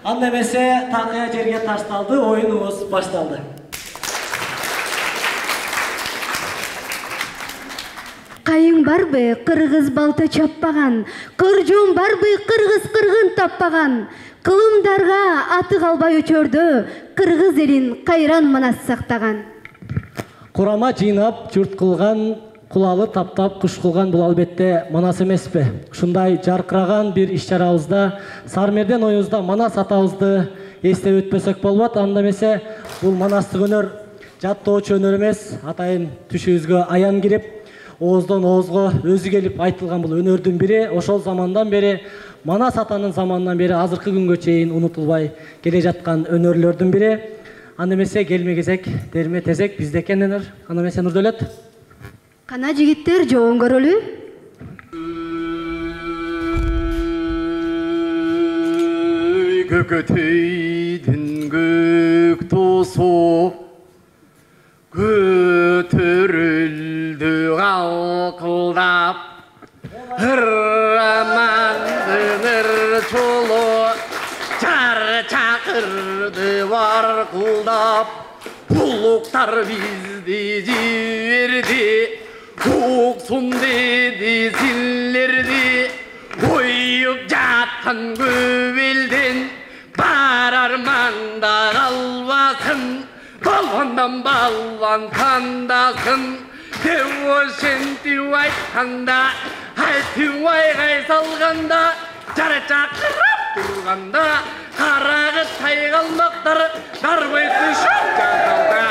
Анда эмесе такыя жерге ташталды, оюнубуз башталды. Кайың барбы, кыргыз балта чаппаган, кыржоң барбы, кыргыз кыргын таппаган, кылымдарга аты калбай өчөрдө, кыргыз элин кайран манас сактаган. Курама жыйнап, журт кылган, кулалы таптап, куш кылган бул албетте Манас эмеспи? Ушундай жаркыраган бир иш-чарабызда, Сармерден оюбузда Манас атабызды эстеп өтпөсөк болбойт. Анда эмесе бул Манастык өнөр жаттоочу өнөр эмес, атайын түшүбүзгө аян кирип, ооздон оозго өзү келип айтылган бул өнөрдүн бири. Ошол замандан бери, Манас атанын заманынан бери азыркы күнгө чейин унутулбай келе жаткан өнөрлөрдүн бири. Анда эмесе келме-кезек, терме-тезек бизде экен өнөр. Анда эмесе Нурдөлөт. Кана жигиттер жоон көрөлү. Көкөтөйдүн көк тосу көтөрүлдү калкылдап, ырмандын ырчулу жар чакырды баркылдап, улуктар бизди жиберди, уксун деди силерди, оюп жаткан көп элден бар арманда калбасын, балбандан балбан тандасын, деп ошентип айтканда, айтып айгай салганда, жар чакырып турганда, карагы тайгалмактар дарбай түшүп жаталда.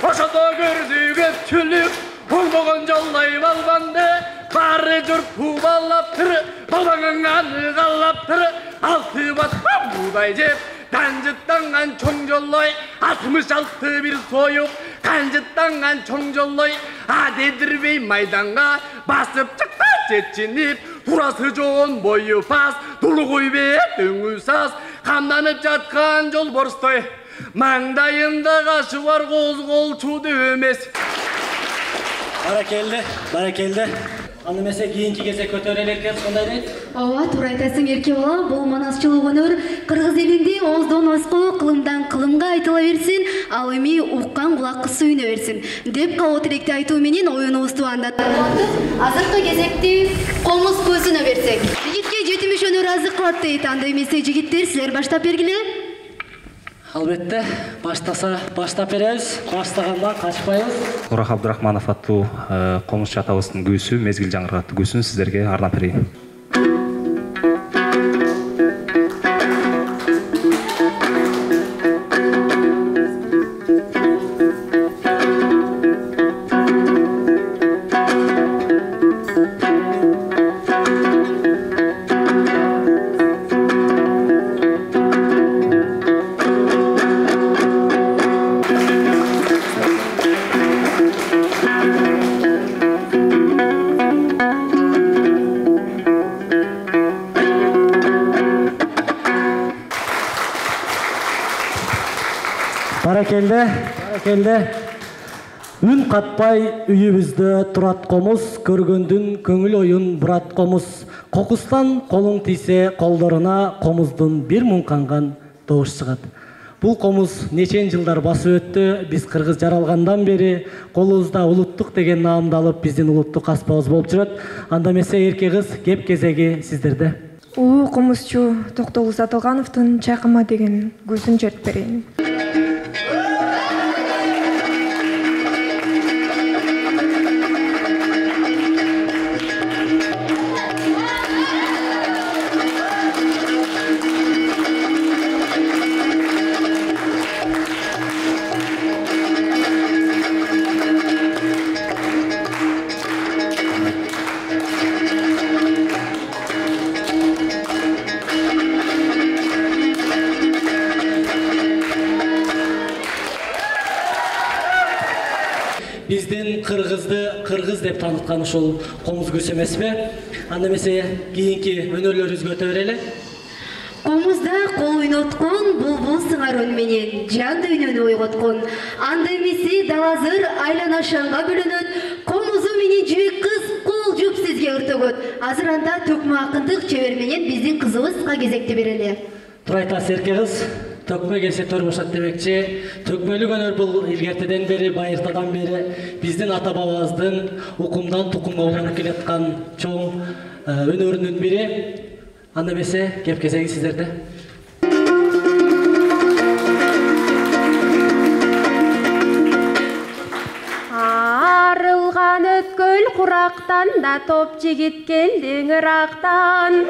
Ошодо көрдү көпчүлүк, болбогон жолдой балбанды, бары журт кубалаптыр, балбанын аны калаптыр, алты батпан буудай жеп, канжыттанган чоң жолдой, 66 бир союп, канжыттанган чоң жолдой, адедирбей майданга басып чыкты чечинип, турасы жоон бою пас, тулугуй бет өңү саз, камданып жаткан жол борстой, маңдайында кашы бар козголчуду эмес. Баракелде, баракелде. Анда эмесе кийинки кезек көтөрөлө экен, сондай дейт. Ооба, туура айтасың эрке бала, бул манасчылык өнөр кыргыз элинде ооздон оозго, кылымдан кылымга айтыла берсин, ал эми уккан кулакка сүйүнө берсин деп кабыл тилекти айтуу менен оюнубузду андатып, азыркы кезекти комуз көзүнө берсек. Жигитке жетимиш өнөр азык кылат дейт. Анда эмесе жигиттер, силер баштап бергиле. Албетте, баштаса баштап беребиз, баштагандан качпайбыз. Орах Абдурахманов аттуу комузчу атабыздын күүсү, мезгил жаңырга аттуу күүсүн сиздерге арнап берейин. Баракелде. Үн катпай үйүбүздө турат комуз, көргөндүн көңүл оюн бурат комуз. Кокустан колуң тийсе колдоруна, комуздун бир муңканган добуш чыгат. Бул комуз нечен жылдар басып өттү. Биз кыргыз жаралгандан бери колубузда улуттук деген наамды алып, биздин улуттук аспабыз болуп жүрөт. Анда эмесе эрке кыз, кеп кезеги сиздерде. Комузчу Токтогул Сатылгановдун Чайкама деген күүсүн чертип берейин. Биздин кыргызды кыргыз деп таныткан ушул комуз күүсү эмеспи? Анда эмесе кийинки өнөрлөрүбүзгө өтө берели. Комузда кол ойноткон, булбул сыңар өн менен жан дүйнөнү ойготкон. Анда эмесе далазыр айлана шаңга бөлөнөт, комузу менен жибек кыз кол жуп сизге өртөгөт. Азыр анда төкмө акындык чебер менен биздин кызыбызга кезекти берели. Турайта Серке кыз, төкмө келсе төр бошот демекчи. Төкмөлүк өнөр бул илгертеден бери, байыртадан бери биздин ата бабабыздын укумдан тукумга уланып келаткан чоң өнөрүнүн бири. Анда эмесе кеп кезеги сиздерде. Арылған өткөл құрақтан да топ жигит келдің ырақтан.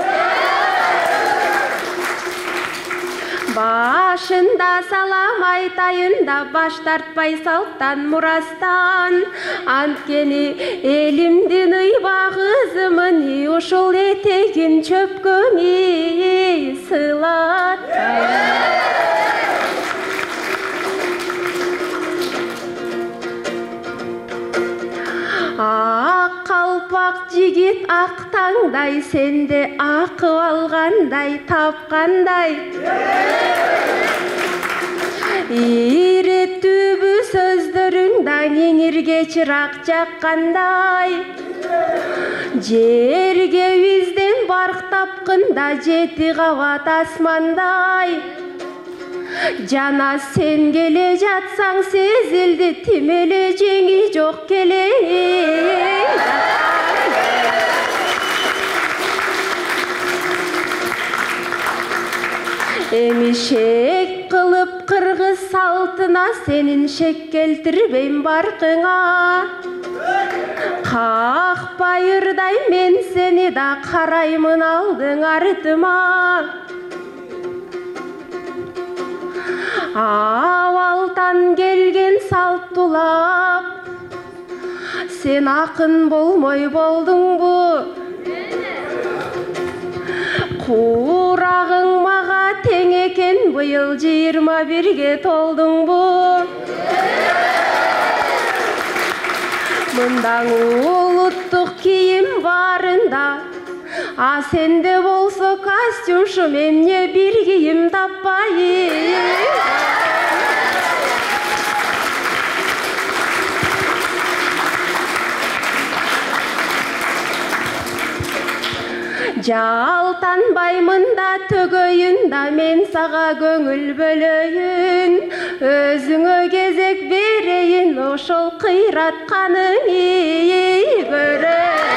Башында салам айтайын да баш тартпай салттан мурастан. Анткени элимдин ыйбагызымын ушул этегин чөпкөңү сыйлатайын. Ак калпак жигит ак таңдай, сенде акып алгандай тапкандай. Иреттүүбү сөздөрүңда кеңирге чырак жаккандай. Жерге бизден барк тапкында жети кабат асмандай. Жана сен келе жатсаң сезилди тимеле жеңи жок келең. Эми шек кылып кыргыз салтына сенин шек келтирбейм баркыңа. Какпайырдай мен сени да караймын алдың артыма. Авалтан келген салт тулап, сен акын болмой болдуңбу? Курагың мага тең экен, быйыл 21-ге толдуңбу? Мындаң улуттук кийим барында, а сенде болсо костюмшу, мен эмне бир кийим таппайым? Жалтанбаймын да төгөйүн да мен сага көңүл бөлөйүн. Өзүңө кезек берейин, ошол кыйратканың көрөйүн.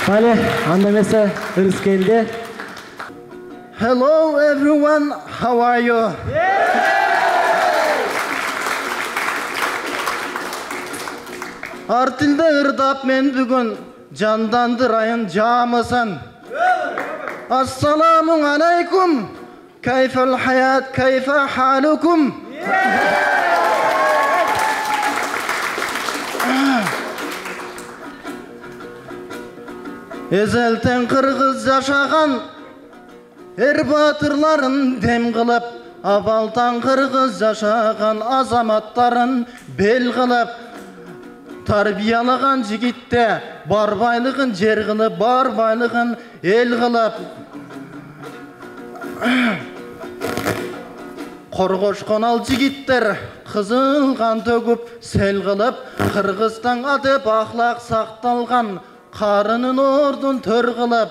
Vale, anda emese ırız geldi. Hello everyone, how are you? Артилде ырдап мен бүгүн жандандырайын жамысын. Ассаламу алейкум, кайфал хаят, кайфа халукум. Эзелтен кыргыз жашаган, эр батырларын дем кылып, абалтан кыргыз жашаган азаматтарын бел кылып, тарбиялаган жигитте бар байлыгын жер кылып, бар байлыгын эл кылып, коргошкон ал жигиттер кызыл кан төгүп сел кылып, Кыргызстан атып ахлак сакталган, карынын ордун төр кылып,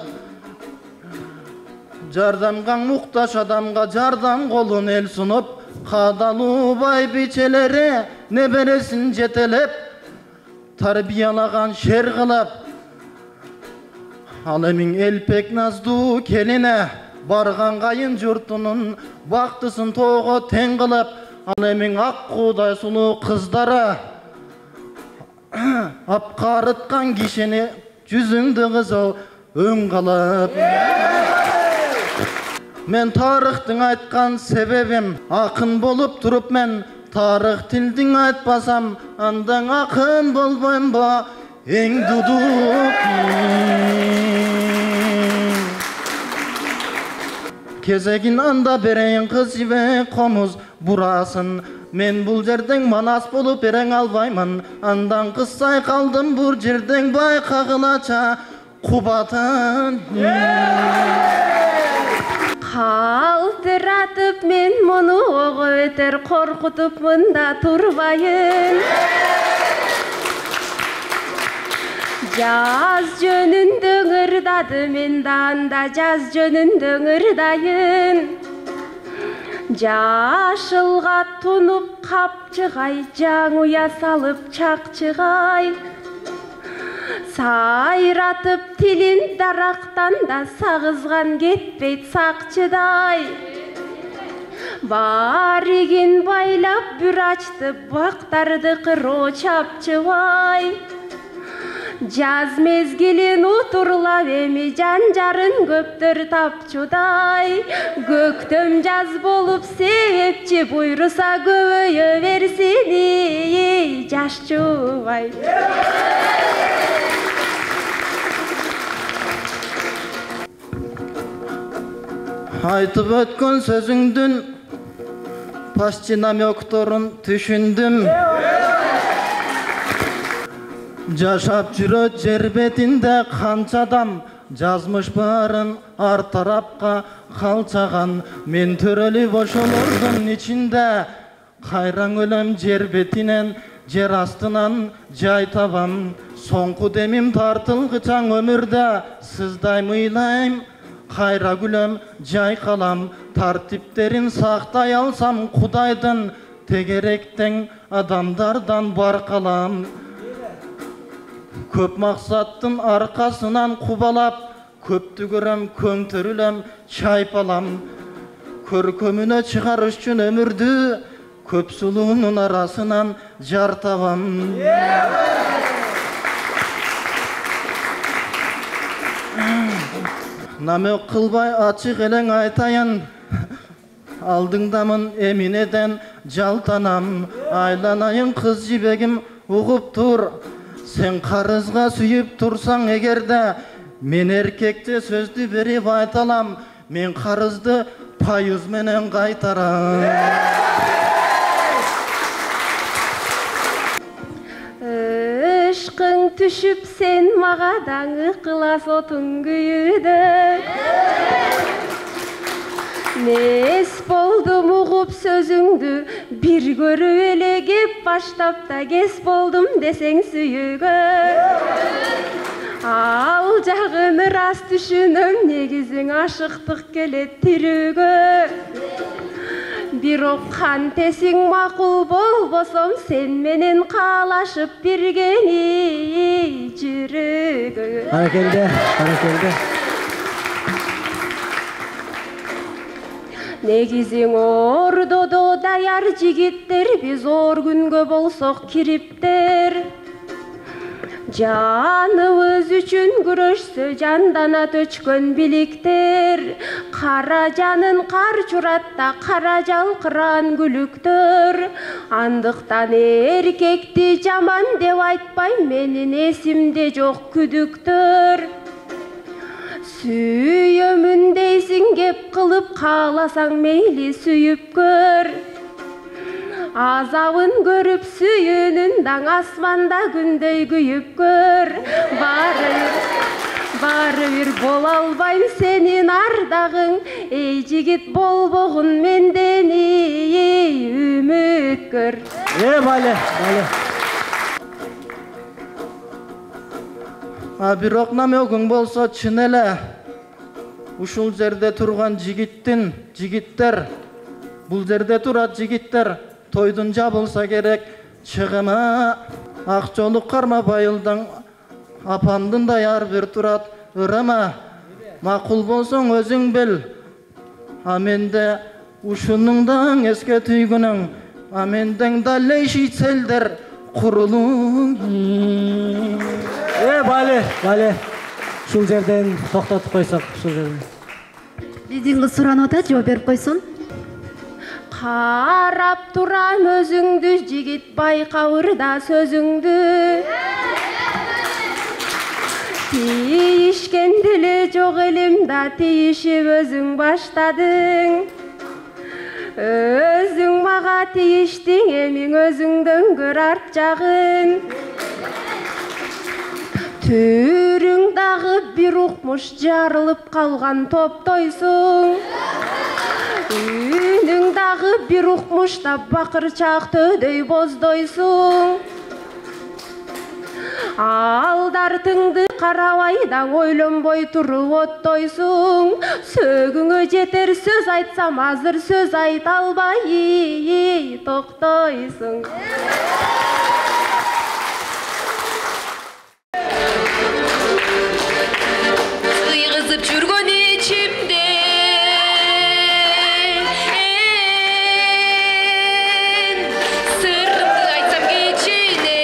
жардамга муктаж адамга жардам колун эл сунуп, кадалуу байбичелери небересин жетелеп, тарбиялаган шер кылып, ал эмиң элпек наздуу келине барган кайын журтунун бактысын тоого тең кылып, ал эмиң ак куудай сулуу кыздары апкарыткан кишини жүзүңдү кызыл өң кылып. Мен тарыхтың айткан себебим, акын болуп туруп мен тарых тилдин айтпасам, андан акын болбойм ба эң дудук. Кезегин анда берейин кыз жибек комуз бурасын. Мен бул жерден манас болуп берең албаймын. Андан кыссай калдым бул жерден байкагылача кубатын. Калтыратып мен муну ого өтер, коркутуп мында турбайын. Jaz jönündө ырдады мен анда jaz jönündө ырдайын. Жашылға тунуп қапчығай, жаңуя салып чақчығай. Сайратып тилин дарақтан да сағызған кетпейт сақчыдай. Баригин байлап бүр ачты, бақтарды қыро чапчыбай. Жаз мезгилин утурлап эми жанжарын көптөр тапчудай. Көктөм жаз болуп себепчи, буйруса көбөйө берсин жашчубай. Айтып өткөн сөзүңдүн пашчы намекторун түшүндүм. Жашап жүрөт жер бетинде канча адам, жазмыш барын ар тарапка калчаган. Мен төрөлүп ошолордун ичинде кайраң өлөм жер бетинен, жер астынан жай табам. Соңку демим тартылгычаң өмүрдө сыздайм ыйлайм. Кайра күлөм, жай калам, тартиптерин сактай алсам, Кудайдын тегеректен адамдардан бар калам. Көп максаттын аркасынан кубалап, көптү көрөм, көңтөрүлөм, чайпалам. Көркөмүнө чыгарыш үчүн өмүрдү, көп сулуунун арасынан жар табам. Намек кылбай ачык элең айтайын, алдыңдамын эминеден жалтанам. Айланайын кыз жибегим, угуп тур, сен карызга сүйүп турсаң эгерде, мен эркекче сөздү берип айталам. Мен карызды пайыз менен кайтарам. Ышкың түшүп сен мага даңы кылас отуң күйүдө. Мес болдум угуп сөзүңдү, бир көрүп эле кеп баштап да кес болдум десең сүйүүгө. Ал жагын ырас түшүнөм, негизиң ашыктык келет тирүүгө. Бирок кантесиң макул болбосом, сен менен каалашып биргени жүрөгө. Баракелде, баракелде. Негизиң ордодо даяр жигиттер, биз оор күнгө болсок кириптер. Жаныбыз үчүн күрөшсө жандана төчкөн биликтер. Кара жанын кар чуратта, кара жалкыран күлүктөр. Андыктан эркекти жаман деп айтпайм, менин эсимде жок күдүктөр. Сүйөмүн дейсиң кеп кылып, кааласаң мейли сүйүп көр. Азабын көрүп сүйүүнүн даң, асманда күндөй күйүп көр. Бары бир бола албайм сенин ардагың, эй жигит болбогун менден үмүткөр. Бале, бале. Бирок намегиң болсо чын эле, ушул жерде турган жигиттер, бул жерде турат жигиттер, тойдун жабылса керек чыгыма. Акчолук карма байылдың апандындай ар бир турат ырыма. Макул болсоң өзүң бил, аменде ушунуңдан эске түйгүнүң, аменден далейши селдер курулуң. Бале, бале. Шул жерден токтотуп койсок, шул жерден. Биздин кыз суранып атат, жооп берип койсун. Карап турам өзүңдү, жигит байкабырда сөзүңдү. Тийишкен деле жок элим да, тийишип өзүң баштадың. Өзүң мага тийиштиң, эмиң өзүңдөн көр арт жагын. Түрүң дагы бир укмуш, жарылып калган топтойсуң. Үнүң дагы бир укмушта, бакырчак төдөй боздойсуң. Алдартыңды карабай да ойлонбой туруп оттойсуң. Сөгүңө жетер сөз айтсам азыр сөз айта албай токтойсуң. Сыйгызып жүргөн ичимде сырымды айтсам кичине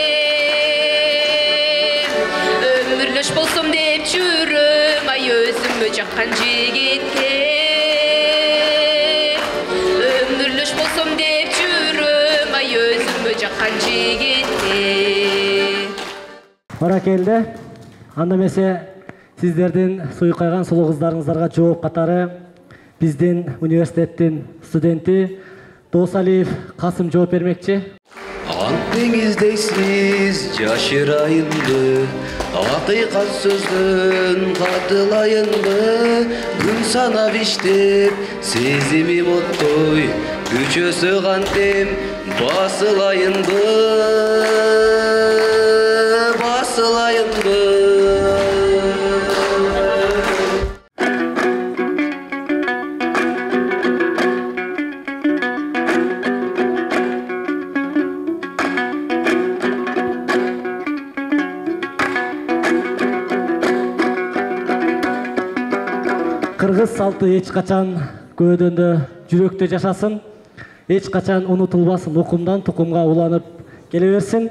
өмүрлөш болсом деп жүрөм ай өзүмө жаккан жигитке өмүрлөш болсом деп жүрөм ай өзүмө жаккан жигитке. Баракелде. Анда эмесе сиздердин суйкайган сулуу кыздарыңыздарга жооп катары биздин университеттин студенти Доосалиев Касым жооп бермекчи. Антыңыздейсиз жашырайынбы, акыйкат сөздөн катылайынбы, күн санап иштеп, сезимим оттой, күчөсү кантем басылайынбы, басылайынбы. Кыргыз салты эч качан көбөдөндө жүрөктө жашасын, эч качан унутулбасын, укумдан тукумга уланып келе берсин.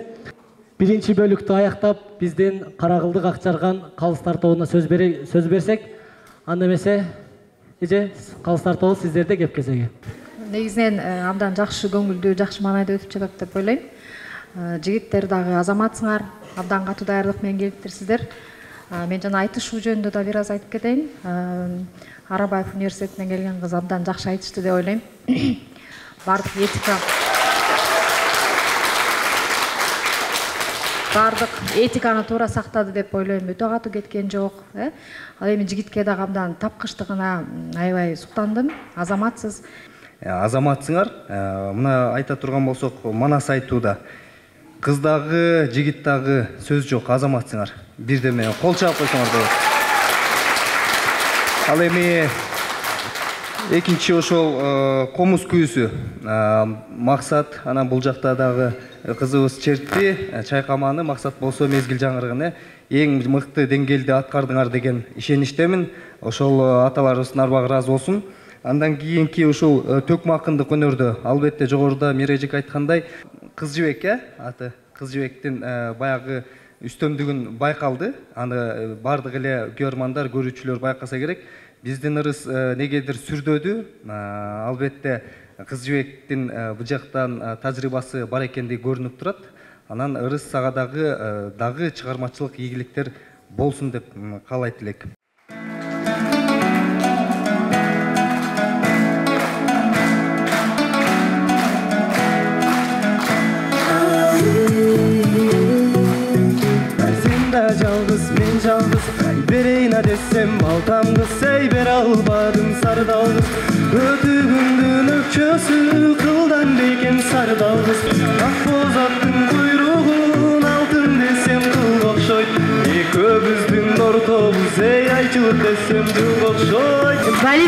Биринчи бөлүктү аяктап, биздин Каракылдык Акчарган калыс тартоосуна сөз берсек, анда эмесе эже калыс тартообуз сиздерде кеп кезеги. Негизинен абдан жакшы көңүлдүү, жакшы маанайда өтүп жатат деп ойлойм. Жигиттер дагы азаматсыңар, абдан катуу даярдык менен келиптирсиздер. Мен жана айтышуу жөнүндө да бир аз айтып кетейин. Арабаев университетинен келген кыз абдан жакшы айтышты деп ойлойм. Бардык этиканы туура сактады деп ойлойм. Өтө катуу кеткен жок. Ал эми жигитке дагы абдан тапкычтыгына аябай суктандым. Азаматсыз. Азаматсыңар. Мына айта турган болсок, Манас айтууда кыздагы, жигиттагы сөз жок, азаматсыңар. Бирдеме кол чаап койсоңор болот. Ал эми экинчи ошол комуз күүсү максат, анан бул жакта дагы кызыбыз чертти, чайкаманы максат болсо мезгил жаңырыгын эң мыкты деңгээлде аткардыңар деген ишеништемин. Ошол аталарыбыздын арбагы ыраазы болсун. Андан кийинки ушул төкмө акындык өнөрдө албетте жогоруда Мирежик айткандай кыз жибек аты кыз жибектин баягы үстөмдүгүн байкалды. Аны бардык эле көрөрмандар, көрүүчүлөр байкаса керек. Биздин ырыс негедир сүрдөдү. Албетте кыз жибектин бул жактан тажрыйбасы бар экендиги көрүнүп турат. Анан ырыс сага дагы чыгармачылык ийгиликтер болсун деп каалайт элек. Жалгыз мен жалгыз берейин десем балтамды сей бере албадым сардалгыз өтүгүндүн өкчөсү кылдан бекен сардалгыз ак боз аттын куйругун алтын десем кылга окшойт экөөбүздүн ортобуз эй айчылып десем жылга окшойт. Бали